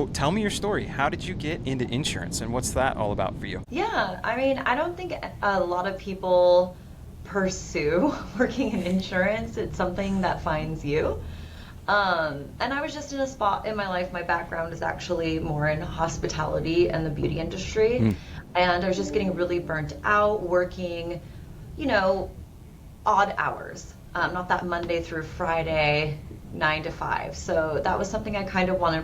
So tell me your story. How did you get into insurance and what's that all about for you? Yeah, I mean, I don't think a lot of people pursue working in insurance. It's something that finds you. And I was just in a spot in my life. My background is actually more in hospitality and the beauty industry. Mm, And I was just getting really burnt out working, you know, odd hours, not that Monday through Friday, 9 to 5. So that was something I kind of wanted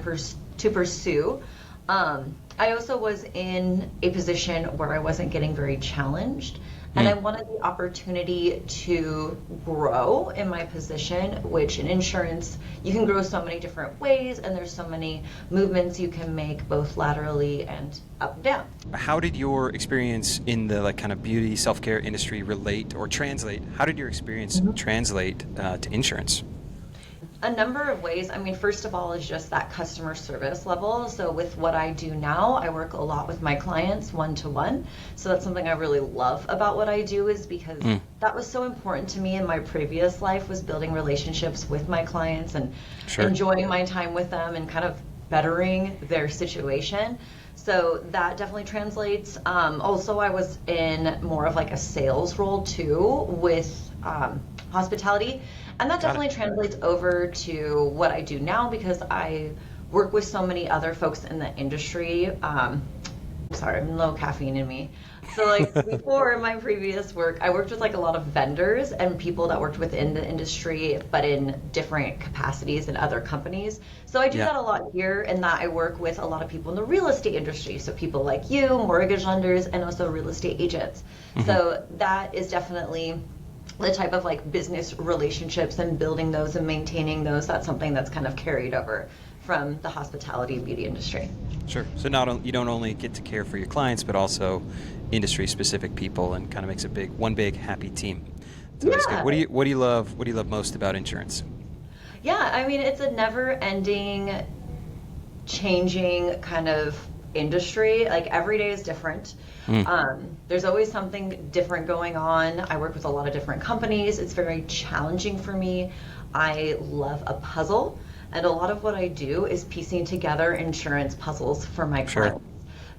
to pursue. I also was in a position where I wasn't getting very challenged, and I mm. wanted the opportunity to grow in my position, which in insurance, you can grow so many different ways, and there's so many movements you can make both laterally and up and down. How did your experience in the like kind of beauty self-care industry relate or translate? How did your experience translate to insurance? A number of ways. I mean, first of all, is just that customer service level. So with what I do now, I work a lot with my clients one to one. So that's something I really love about what I do, is because Mm, that was so important to me in my previous life, was building relationships with my clients and sure. enjoying my time with them and kind of bettering their situation. So that definitely translates. Also, I was in more of like a sales role too with hospitality. And that Got it. definitely translates over to what I do now, because I work with so many other folks in the industry. Sorry, I'm low caffeine in me. So like before in my previous work, I worked with like a lot of vendors and people that worked within the industry, but in different capacities in other companies. So I do Yeah. that a lot here, in that I work with a lot of people in the real estate industry. So people like you, mortgage lenders, and also real estate agents. Hmm. So that is definitely the type of like business relationships and building those and maintaining those. That's something that's kind of carried over from the hospitality and beauty industry. Sure. So you don't only get to care for your clients, but also industry-specific people, and kind of makes a one big happy team. It's always good. Yeah. What do you love most about insurance? Yeah, I mean, it's a never ending changing kind of industry. Like every day is different. Mm, There's always something different going on. I work with a lot of different companies. It's very challenging for me. I love a puzzle, and a lot of what I do is piecing together insurance puzzles for my sure. clients.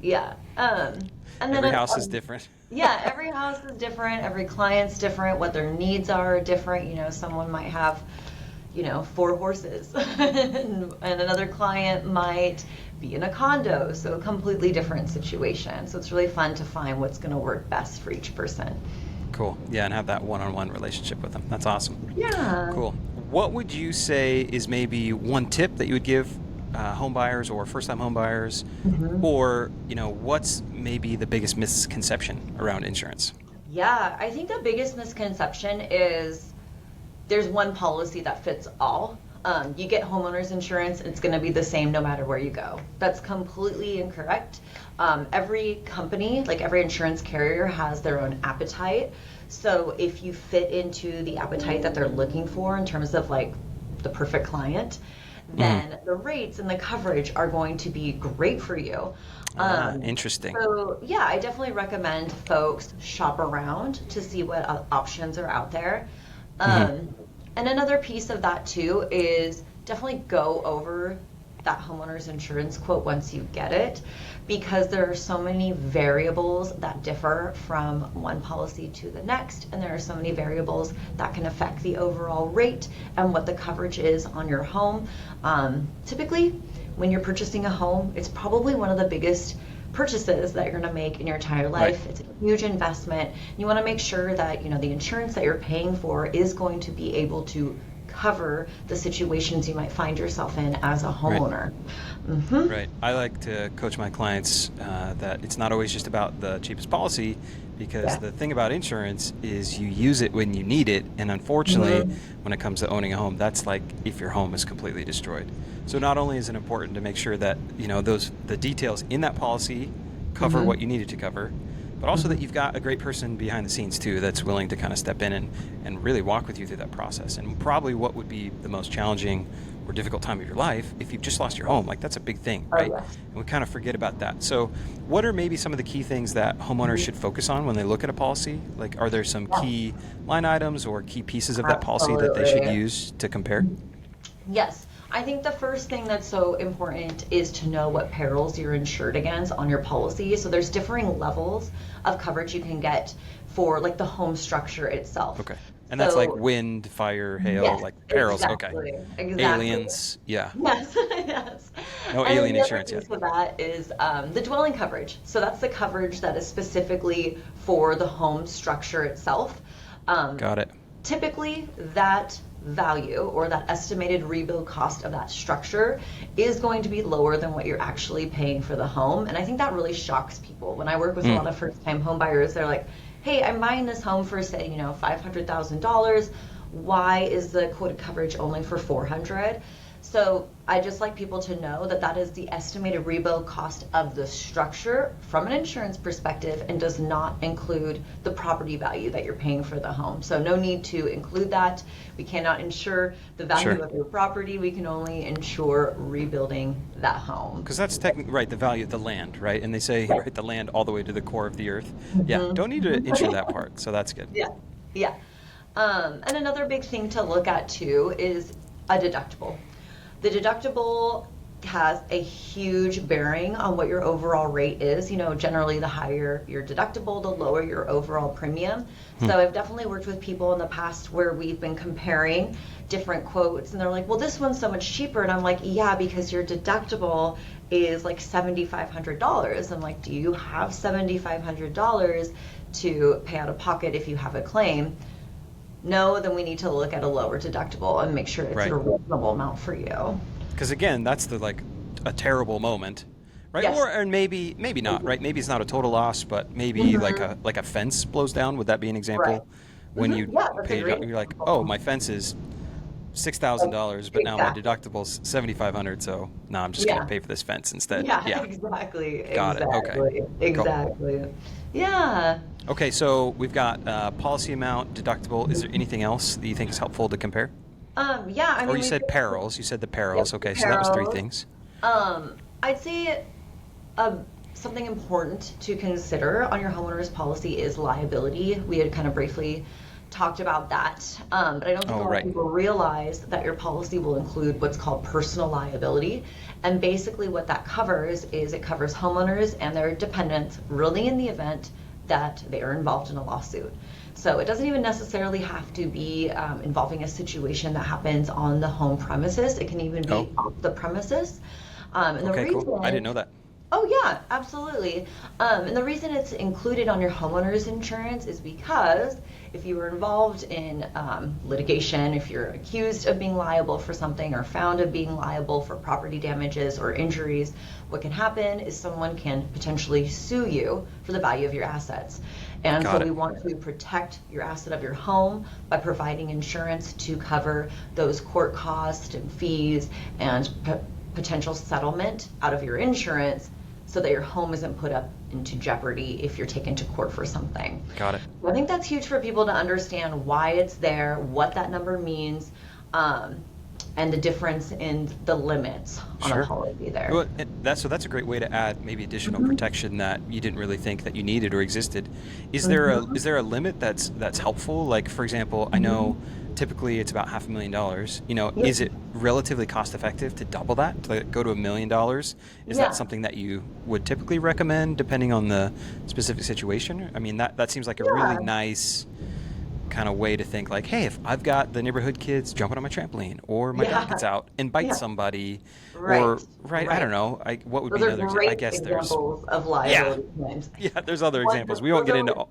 Yeah. And then Every house is different. yeah, every house is different. Every client's different. What their needs are different. You know, someone might have, you know, 4 horses, and another client might be in a condo, so a completely different situation. So it's really fun to find what's going to work best for each person. Cool. Yeah, and have that one-on-one relationship with them. That's awesome. Yeah. Cool. What would you say is maybe one tip that you would give home buyers or first-time home buyers, Mhm. or what's maybe the biggest misconception around insurance? Yeah, I think the biggest misconception is there's one policy that fits all. You get homeowners insurance, it's going to be the same no matter where you go. That's completely incorrect. Every company, like every insurance carrier, has their own appetite. So if you fit into the appetite that they're looking for in terms of like the perfect client, Mm. then the rates and the coverage are going to be great for you. Interesting. So yeah, I definitely recommend folks shop around to see what options are out there. Hmm. Um, and another piece of that too is definitely go over that homeowner's insurance quote once you get it, because there are so many variables that differ from one policy to the next, and there are so many variables that can affect the overall rate and what the coverage is on your home. Typically, when you're purchasing a home, it's probably one of the biggest purchases that you're going to make in your entire Right. life. It's a huge investment. You want to make sure that the insurance that you're paying for is going to be able to cover the situations you might find yourself in as a Right. homeowner. Hmm. Right. I like to coach my clients that it's not always just about the cheapest policy, because Yeah. the thing about insurance is you use it when you need it. And unfortunately, Mhm. when it comes to owning a home, that's like if your home is completely destroyed. So not only is it important to make sure that, the details in that policy cover Mhm. what you need it to cover, but also that Mhm. you've got a great person behind the scenes too that's willing to kind of step in and really walk with you through that process. And probably what would be the most challenging or difficult time of your life if you've just lost your home, like that's a big thing, Oh right? yes. And we kind of forget about that. So what are maybe some of the key things that homeowners Mhm. should focus on when they look at a policy? Like, are there some Yes. key line items or key pieces of that policy that they should Absolutely. use to compare? Yes. I think the first thing that's so important is to know what perils you're insured against on your policy. So there's differing levels of coverage you can get for like the home structure itself. Okay. And that's like wind, fire, hail, Yes, like perils. Okay. exactly. Aliens. Yeah. Yes, yes. No And then alien the other insurance yet. piece of that is the dwelling coverage. So that's the coverage that is specifically for the home structure itself. Got it. Typically, that value or that estimated rebuild cost of that structure is going to be lower than what you're actually paying for the home. And I think that really shocks people. When I work with a lot of first-time home buyers, they're like, hey, I'm buying this home for, say, $500,000. Why is the quoted coverage only for $400,000? So I just like people to know that that is the estimated rebuild cost of the structure from an insurance perspective and does not include the property value that you're paying for the home. So no need to include that. We cannot insure the value of your property. We can only insure rebuilding that home. Because that's technically, right, the value of the land, right? And they say, right, the land all the way to the core of the earth. Yeah, don't need to insure that part, so that's good. Yeah. And another big thing to look at, too, is a deductible. The deductible has a huge bearing on what your overall rate is. Generally the higher your deductible, the lower your overall premium. So I've definitely worked with people in the past where we've been comparing different quotes and they're like, well, this one's so much cheaper. And I'm like, yeah, because your deductible is like $7,500. I'm like, do you have $7,500 to pay out of pocket if you have a claim? No, then we need to look at a lower deductible and make sure it's a reasonable amount for you. Because again, that's a terrible moment, right? Yes. Or maybe not, right? Maybe it's not a total loss, but maybe like a fence blows down. Would that be an example? Right. When you pay, you're like, oh, my fence is $6,000, but now my deductible's $7,500. So no, I'm just gonna pay for this fence instead. Yeah. Exactly. Got it. Okay. Exactly. Cool. Yeah. Okay, so we've got policy amount, deductible. Is there anything else that you think is helpful to compare? Yeah. I mean, or you said perils. You said the perils. Okay, so that was 3 things. I'd say something important to consider on your homeowner's policy is liability. We had kind of briefly talked about that, but I don't think a lot of people realize that your policy will include what's called personal liability. And basically what that covers is it covers homeowners and their dependents really in the event that they are involved in a lawsuit. So it doesn't even necessarily have to be involving a situation that happens on the home premises. It can even be off the premises. And the reason, cool. I didn't know that. Oh yeah, absolutely. And the reason it's included on your homeowner's insurance is because if you were involved in litigation, if you're accused of being liable for something or found of being liable for property damages or injuries, what can happen is someone can potentially sue you for the value of your assets. And so we want to protect your asset of your home by providing insurance to cover those court costs and fees and potential settlement out of your insurance so that your home isn't put up into jeopardy if you're taken to court for something. Got it. I think that's huge for people to understand why it's there, what that number means, and the difference in the limits on the policy there. Well, that's a great way to add maybe additional protection that you didn't really think that you needed or existed. Is there a limit that's helpful? Like, for example, I know typically it's about $500,000. Is it relatively cost effective to double that, to go to $1 million? Is that something that you would typically recommend depending on the specific situation? I mean, that seems like a really nice kind of way to think, like, hey, if I've got the neighborhood kids jumping on my trampoline, or my dog gets out and bites somebody, or I don't know, what would be another example? I guess there's examples of liability claims. Yeah, there's other examples. We won't get into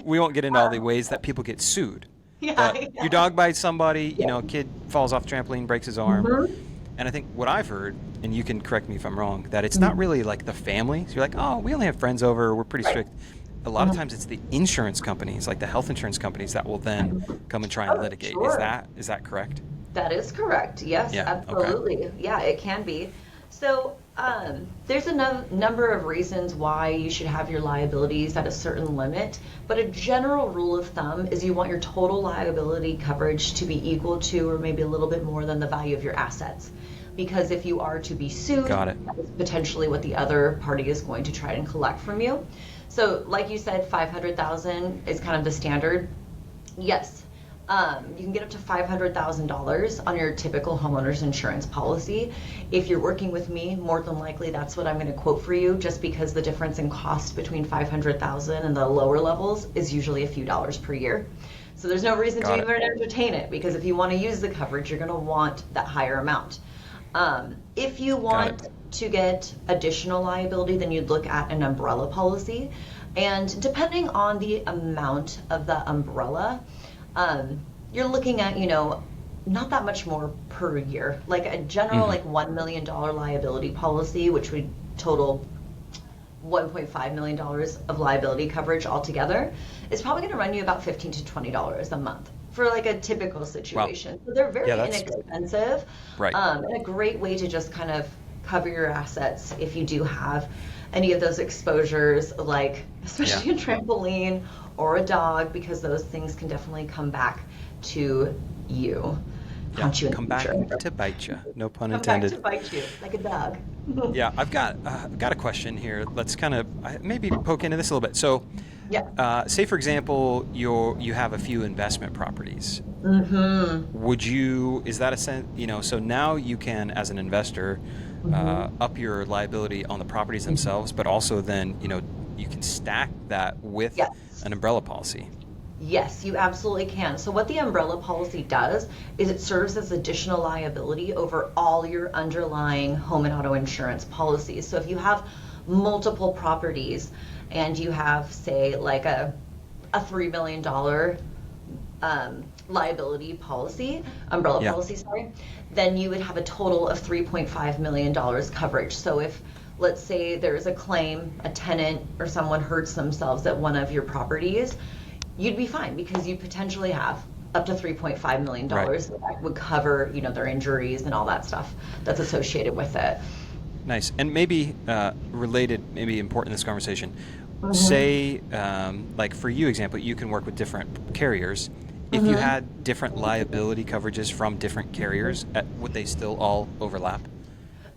we won't get into all the ways that people get sued. But your dog bites somebody, a kid falls off the trampoline, breaks his arm. And I think what I've heard, and you can correct me if I'm wrong, that it's not really like the family. So you're like, oh, we only have friends over, we're pretty strict. A lot of times it's the insurance companies, like the health insurance companies, that will then come and try and litigate. Is that correct? That is correct. Yes, absolutely. Okay. Yeah, it can be. So there's a number of reasons why you should have your liabilities at a certain limit, but a general rule of thumb is you want your total liability coverage to be equal to or maybe a little bit more than the value of your assets. Because if you are to be sued, that is potentially what the other party is going to try and collect from you. So like you said, $500,000 is kind of the standard. Yes, You can get up to $500,000 on your typical homeowner's insurance policy. If you're working with me, more than likely that's what I'm going to quote for you, just because the difference in cost between $500,000 and the lower levels is usually a few dollars per year. So there's no reason to Got it. even entertain it, because if you want to use the coverage, you're going to want that higher amount. If you want to get additional liability, then you'd look at an umbrella policy. And depending on the amount of the umbrella, you're looking at, not that much more per year. Like a general, like $1 million liability policy, which would total $1.5 million of liability coverage altogether, is probably going to run you about $15 to $20 a month for like a typical situation. So they're very inexpensive, right. And a great way to just kind of cover your assets if you do have any of those exposures, like especially a trampoline or a dog, because those things can definitely come back to you. Yeah, come back to bite you. No pun intended. Come back to bite you, like a dog. Yeah, I've got a question here. Let's kind of maybe poke into this a little bit. So, say for example, you have a few investment properties. Would you? Is that a sense? So now you can, as an investor, up your liability on the properties themselves, but also then you can stack that with an umbrella policy. Yes, you absolutely can. So what the umbrella policy does is it serves as additional liability over all your underlying home and auto insurance policies. So if you have multiple properties and you have, say, like a $3 million liability policy, umbrella policy, then you would have a total of $3.5 million coverage. So if, let's say there's a claim, a tenant or someone hurts themselves at one of your properties, you'd be fine, because you potentially have up to $3.5 million that would cover, their injuries and all that stuff that's associated with it. Nice. And maybe related, maybe important in this conversation, say, like for you example, you can work with different carriers. If you had different liability coverages from different carriers, would they still all overlap?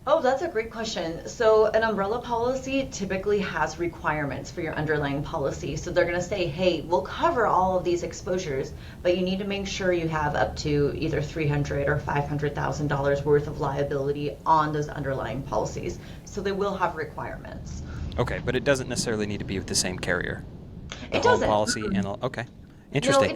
Oh, that's a great question. So an umbrella policy typically has requirements for your underlying policy. So they're going to say, hey, we'll cover all of these exposures, but you need to make sure you have up to either $300,000 or $500,000 worth of liability on those underlying policies. So they will have requirements. Okay, but it doesn't necessarily need to be with the same carrier. It doesn't. Policy and okay. Interesting.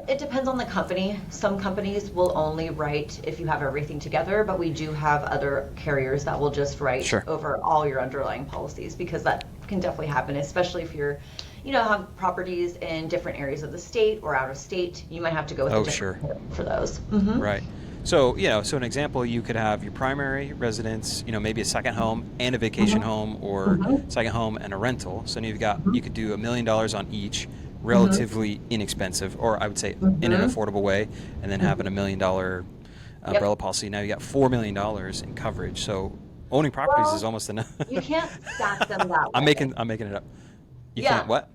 It depends on the company. Some companies will only write if you have everything together, but we do have other carriers that will just write over all your underlying policies, because that can definitely happen, especially if you're, have properties in different areas of the state or out of state. You might have to go with a different carrier for those. Right. So, so an example, you could have your primary residence, maybe a second home and a vacation home, or second home and a rental. So now you could do $1 million on each, relatively inexpensive, or I would say in an affordable way, and then having $1 million umbrella policy. Now you got $4 million in coverage. So owning properties is almost enough. You can't stack them that way. I'm making it up. You can't what?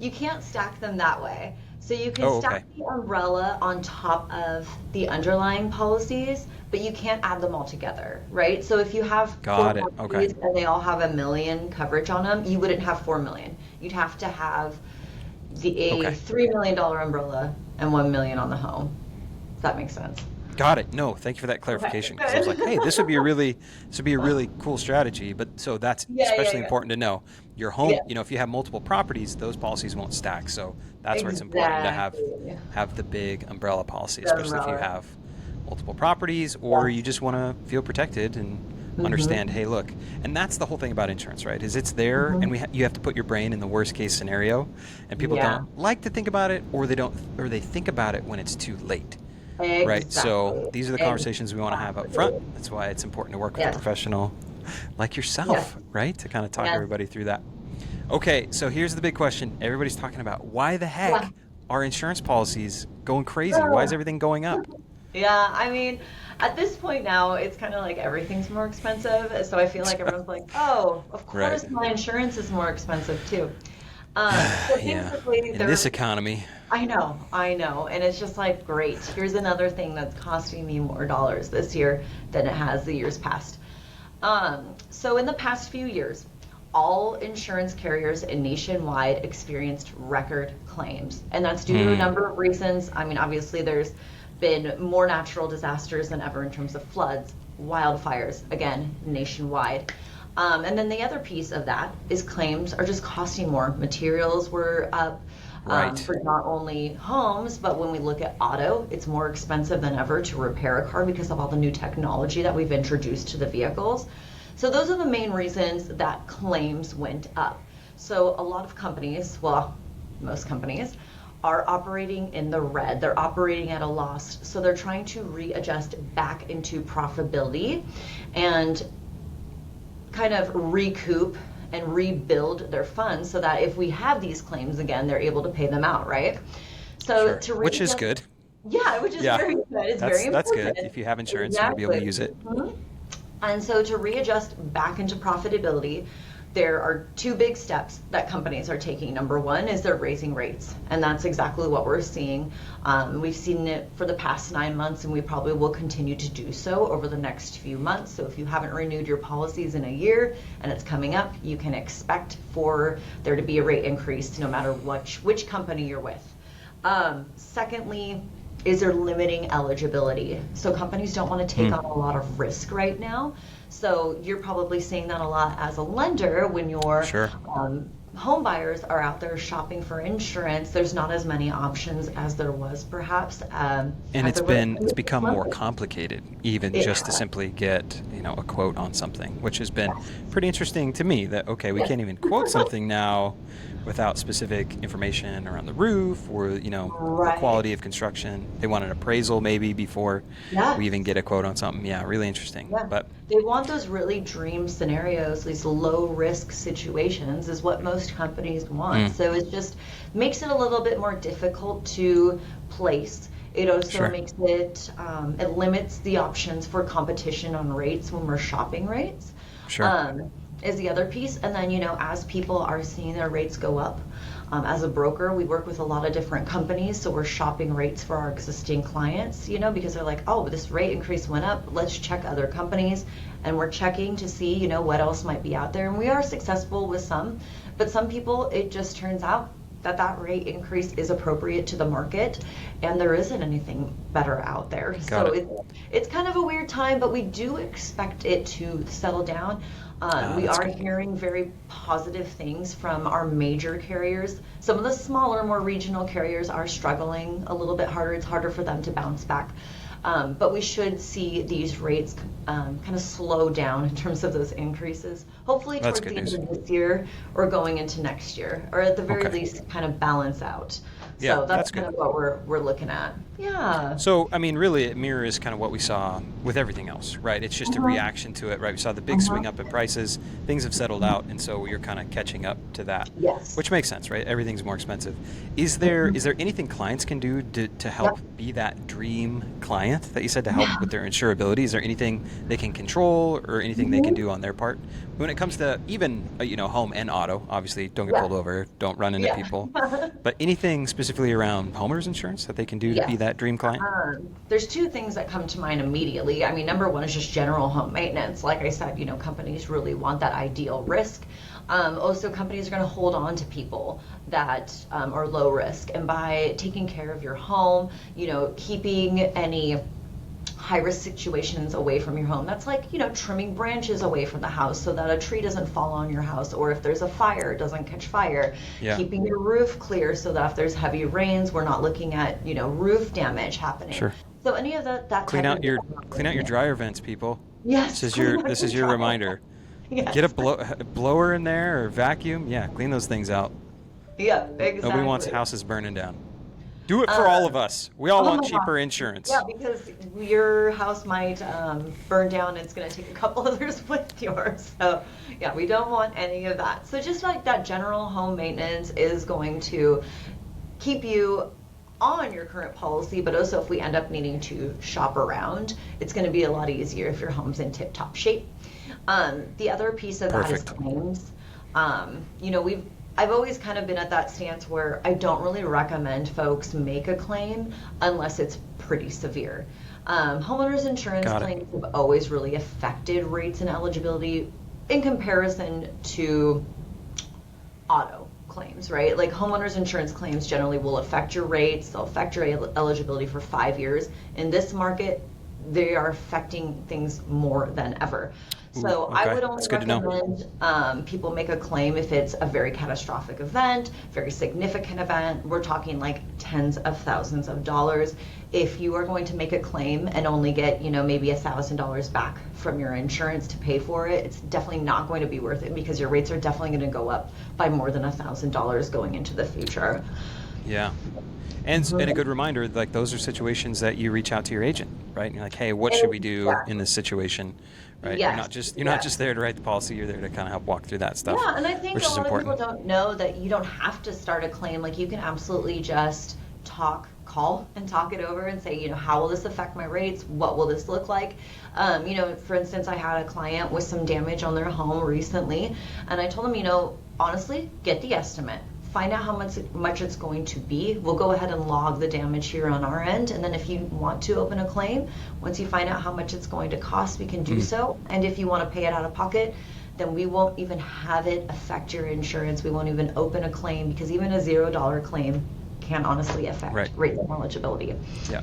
You can't stack them that way. So you can stack the umbrella on top of the underlying policies, but you can't add them all together, right? So if you have four policies and they all have $1 million coverage on them, you wouldn't have $4 million. You'd have to have a $3 million umbrella and $1 million on the home. If that makes sense. Got it. No, thank you for that clarification. Because I was like, hey, this would be a really cool strategy. But so that's especially important to know. Your home, if you have multiple properties, those policies won't stack. So that's where it's important to have the big umbrella policy, especially if you have multiple properties, or you just want to feel protected and understand, hey, look, and that's the whole thing about insurance, right? Is it's there, and you have to put your brain in the worst case scenario, and people don't like to think about it, or they think about it when it's too late. Exactly. Right. So these are the conversations we want to have up front. That's why it's important to work with a professional like yourself, right? To kind of talk everybody through that. Okay, so here's the big question. Everybody's talking about, why the heck are insurance policies going crazy? Why is everything going up? Yeah, I mean, at this point now, it's kind of like everything's more expensive. So I feel like everyone's like, oh, of course my insurance is more expensive too. So basically, in this economy. I know. And it's just like, great. Here's another thing that's costing me more dollars this year than it has the years past. So in the past few years, all insurance carriers nationwide experienced record claims. And that's due to a number of reasons. I mean, obviously, there's been more natural disasters than ever in terms of floods, wildfires, again, nationwide. And then the other piece of that is claims are just costing more. Materials were up. Right. For not only homes, but when we look at auto, it's more expensive than ever to repair a car because of all the new technology that we've introduced to the vehicles. So those are the main reasons that claims went up. So a lot of companies, well, most companies, are operating in the red. They're operating at a loss. So they're trying to readjust back into profitability and kind of recoup and rebuild their funds so that if we have these claims again, they're able to pay them out, right? So Sure. Which is good. Yeah, which is Yeah. very good. It's very important. That's good. If you have insurance, you want to be able to use it. Mhm. And so to readjust back into profitability, there are two big steps that companies are taking. Number one is they're raising rates, and that's exactly what we're seeing. We've seen it for the past 9 months, and we probably will continue to do so over the next few months. So if you haven't renewed your policies in a year and it's coming up, you can expect for there to be a rate increase no matter which company you're with. Secondly, is they're limiting eligibility. So companies don't want to take on a lot of risk right now. So you're probably seeing that a lot as a lender when your home buyers are out there shopping for insurance. There's not as many options as there was perhaps. And it's become more complicated, even just to simply get a quote on something, which has been pretty interesting to me. That we can't even quote something now without specific information around the roof or the quality of construction. They want an appraisal maybe before we even get a quote on something. Yeah, really interesting. Yeah. But they want those really dream scenarios, these low risk situations is what most companies want. So it just makes it a little bit more difficult to place. It also makes it, it limits the options for competition on rates when we're shopping rates. Is the other piece. And then, as people are seeing their rates go up, as a broker, we work with a lot of different companies. So we're shopping rates for our existing clients, because they're like, oh, this rate increase went up. Let's check other companies. And we're checking to see, what else might be out there. And we are successful with some, but some people, it just turns out that rate increase is appropriate to the market and there isn't anything better out there. It's kind of a weird time, but we do expect it to settle down. We are hearing very positive things from our major carriers. Some of the smaller, more regional carriers are struggling a little bit harder. It's harder for them to bounce back. But we should see these rates kind of slow down in terms of those increases, hopefully towards the end of this year or going into next year, or at the very least kind of balance out. So that's kind of what we're looking at. Yeah. So, really it mirrors kind of what we saw with everything else, right? It's just a reaction to it, right? We saw the big swing up in prices, things have settled out, and so you're kind of catching up to that. Yes. Which makes sense, right? Everything's more expensive. Is there anything clients can do to help be that dream client that you said to help with their insurability? Is there anything they can control or anything they can do on their part? When it comes to even, home and auto, obviously don't get pulled over, don't run into people, but anything specifically around homeowners insurance that they can do to be that dream client? There's two things that come to mind immediately. Number one is just general home maintenance. Like I said, companies really want that ideal risk. Also, companies are going to hold on to people that are low risk. And by taking care of your home, keeping any high-risk situations away from your home. That's like, trimming branches away from the house so that a tree doesn't fall on your house, or if there's a fire, it doesn't catch fire. Keeping your roof clear so that if there's heavy rains, we're not looking at, roof damage happening. So any of that clean out your dryer vents, people. Yes. This is your reminder. Yes. Get a blower in there or vacuum. Yeah, clean those things out. Yeah, exactly. Nobody wants houses burning down. Do it for all of us. We all want cheaper insurance. Yeah, because your house might burn down and it's going to take a couple others with yours. So, yeah, we don't want any of that. So just like that general home maintenance is going to keep you on your current policy, but also if we end up needing to shop around, it's going to be a lot easier if your home's in tip-top shape. The other piece of that is claims. I've always kind of been at that stance where I don't really recommend folks make a claim unless it's pretty severe. Homeowners insurance claims have always really affected rates and eligibility in comparison to auto claims, right? Like homeowners insurance claims generally will affect your rates, they'll affect your eligibility for 5 years. In this market, they are affecting things more than ever. So I Okay, would only that's good to know. recommend people make a claim if it's a very catastrophic event, very significant event. We're talking like tens of thousands of dollars. If you are going to make a claim and only get, maybe $1,000 back from your insurance to pay for it, it's definitely not going to be worth it because your rates are definitely going to go up by more than $1,000 going into the future. Yeah. And a good reminder, like those are situations that you reach out to your agent, right? And you're like, hey, what should we do in this situation, right? Yes. You're not just there to write the policy. You're there to kind of help walk through that stuff, Yeah, and I think which a is lot of people important. don't know that you don't have to start a claim. Like you can absolutely just call and talk it over and say, how will this affect my rates? What will this look like? For instance, I had a client with some damage on their home recently, and I told them, honestly, get the estimate. Find out how much it's going to be. We'll go ahead and log the damage here on our end, and then if you want to open a claim, once you find out how much it's going to cost, we can do so. And if you want to pay it out of pocket, then we won't even have it affect your insurance. We won't even open a claim because even a $0 claim can honestly affect rates and eligibility. Yeah,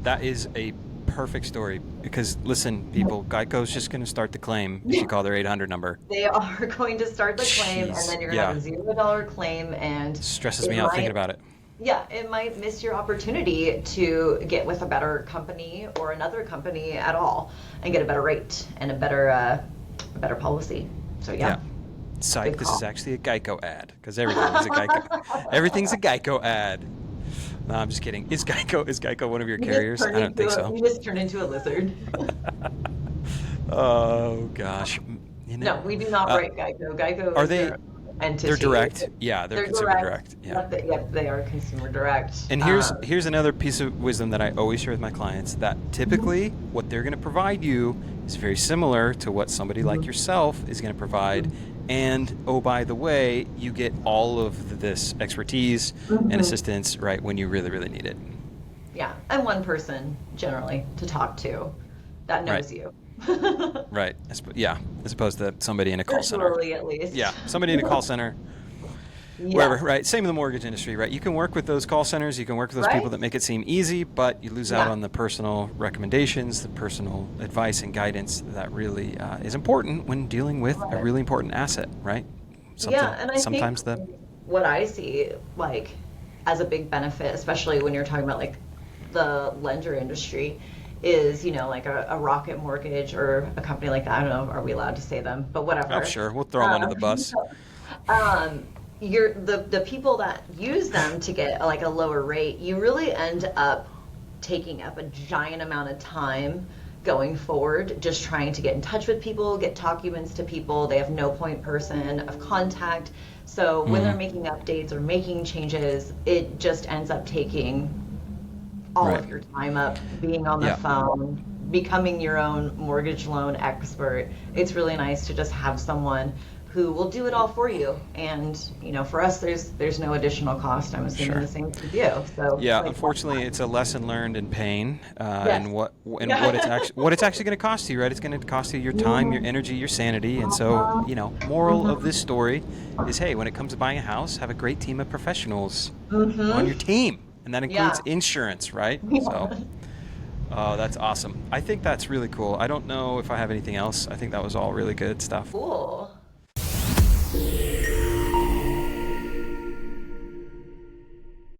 that is a perfect story because listen, people, Geico's just going to start the claim if you call their 800 number. They are going to start the claim, and then you're going to have a $0 claim, and stresses me out thinking about it. Yeah, it might miss your opportunity to get with a better company or another company at all and get a better rate and a better policy. So yeah. Psych, this is actually a Geico ad because everything's a Geico. Everything's a Geico ad. No, I'm just kidding. Is Geico one of your carriers? I don't think so. You just turned into a lizard. Oh gosh. No, we do not write Geico. Geico are is they? Entity. They're direct. Yeah, they're consumer direct. Yeah. Yep, they are consumer direct. And here's another piece of wisdom that I always share with my clients, that typically what they're going to provide you is very similar to what somebody like yourself is going to provide. And oh, by the way, you get all of this expertise and assistance right when you really, really need it. Yeah, and one person generally to talk to that knows you. Right. As opposed to somebody in a call center. Virtually, at least. Yeah, somebody in a call center. Wherever, right? Same in the mortgage industry, right? You can work with those call centers, you can work with those people that make it seem easy, but you lose out on the personal recommendations, the personal advice and guidance that really is important when dealing with a really important asset, right? And I think what I see, like, as a big benefit, especially when you're talking about, like, the lender industry, is, like a Rocket Mortgage or a company like that. I don't know, are we allowed to say them? But whatever. Oh, sure. We'll throw them under the bus. The people that use them to get like a lower rate, you really end up taking up a giant amount of time going forward, just trying to get in touch with people, get documents to people. They have no point person of contact. So when they're making updates or making changes, it just ends up taking all of your time up, being on the phone, becoming your own mortgage loan expert. It's really nice to just have someone who will do it all for you. And, for us, there's no additional cost. I'm assuming the same for you. So unfortunately, it's a lesson learned in pain, and what it's actually going to cost you, right? It's going to cost you your time, your energy, your sanity. And so, moral of this story is, hey, when it comes to buying a house, have a great team of professionals on your team. And that includes insurance, right? So, that's awesome. I think that's really cool. I don't know if I have anything else. I think that was all really good stuff. Cool.